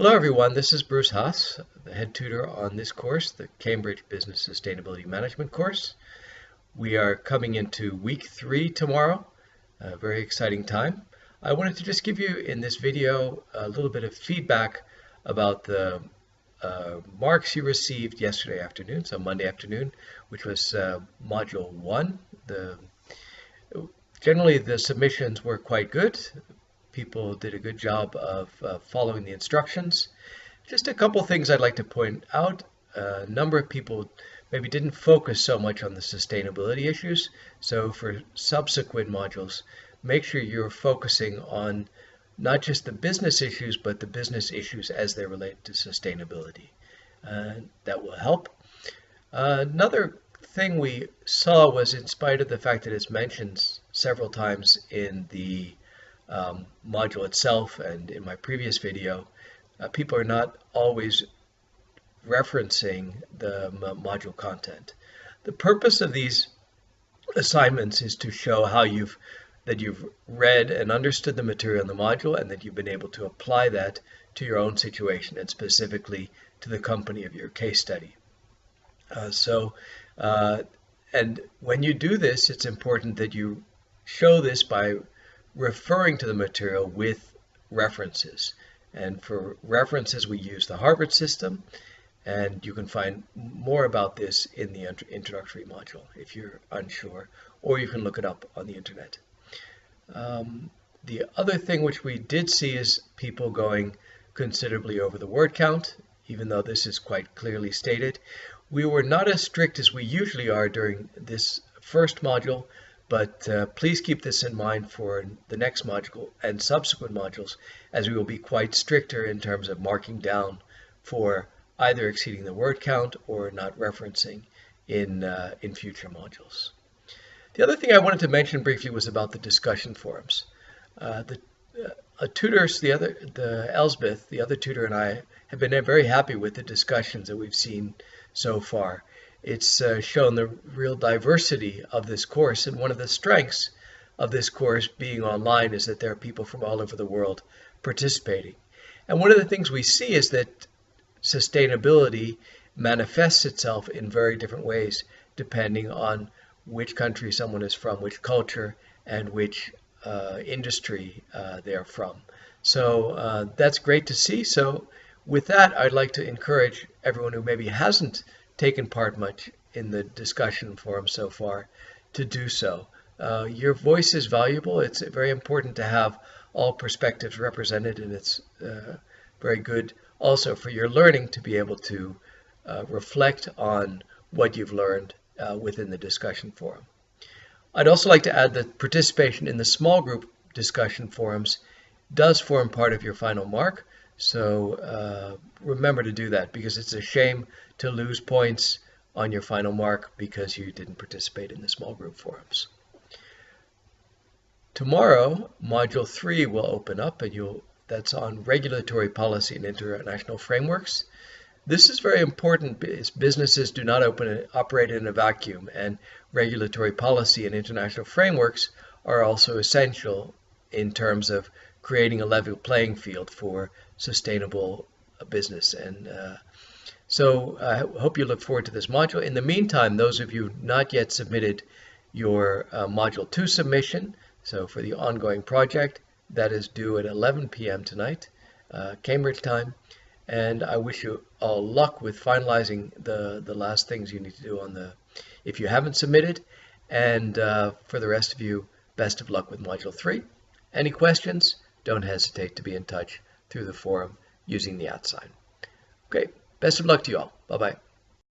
Hello everyone, this is Bruce Haas, the head tutor on this course, the Cambridge Business Sustainability Management course. We are coming into week 3 tomorrow, a very exciting time. I wanted to just give you in this video a little bit of feedback about the marks you received yesterday afternoon, so Monday afternoon, which was Module 1. Generally the submissions were quite good. People did a good job of following the instructions. Just a couple things I'd like to point out. A number of people maybe didn't focus so much on the sustainability issues. So for subsequent modules, make sure you're focusing on not just the business issues, but the business issues as they relate to sustainability. That will help. Another thing we saw was, in spite of the fact that it's mentioned several times in the module itself and in my previous video, people are not always referencing the module content. The purpose of these assignments is to show how you've read and understood the material in the module, and that you've been able to apply that to your own situation and specifically to the company of your case study. And when you do this, it's important that you show this by referring to the material with references. And for references, we use the Harvard system, and you can find more about this in the introductory module if you're unsure, or you can look it up on the internet. The other thing which we did see is people going considerably over the word count, even though this is quite clearly stated. We were not as strict as we usually are during this first module, but please keep this in mind for the next module and subsequent modules, as we will be quite stricter in terms of marking down for either exceeding the word count or not referencing in future modules. The other thing I wanted to mention briefly was about the discussion forums. Tutors, Elsbeth, the other tutor, and I have been very happy with the discussions that we've seen so far. It's shown the real diversity of this course, and one of the strengths of this course being online is that there are people from all over the world participating. And one of the things we see is that sustainability manifests itself in very different ways depending on which country someone is from, which culture, and which industry they're from. So that's great to see. So with that, I'd like to encourage everyone who maybe hasn't taken part much in the discussion forum so far to do so. Your voice is valuable. It's very important to have all perspectives represented, and it's very good also for your learning to be able to reflect on what you've learned within the discussion forum. I'd also like to add that participation in the small group discussion forums does form part of your final mark. So remember to do that, because it's a shame to lose points on your final mark because you didn't participate in the small group forums. Tomorrow, Module 3 will open up, and that's on regulatory policy and international frameworks. This is very important because businesses do not operate in a vacuum, and regulatory policy and international frameworks are also essential in terms of creating a level playing field for sustainable business. And so I hope you look forward to this module. In the meantime, those of you not yet submitted your Module 2 submission, so for the ongoing project, that is due at 11 p.m. tonight, Cambridge time. And I wish you all luck with finalizing the last things you need to do if you haven't submitted. And for the rest of you, best of luck with Module 3. Any questions? Don't hesitate to be in touch through the forum using the @ sign. Okay, best of luck to you all. Bye-bye.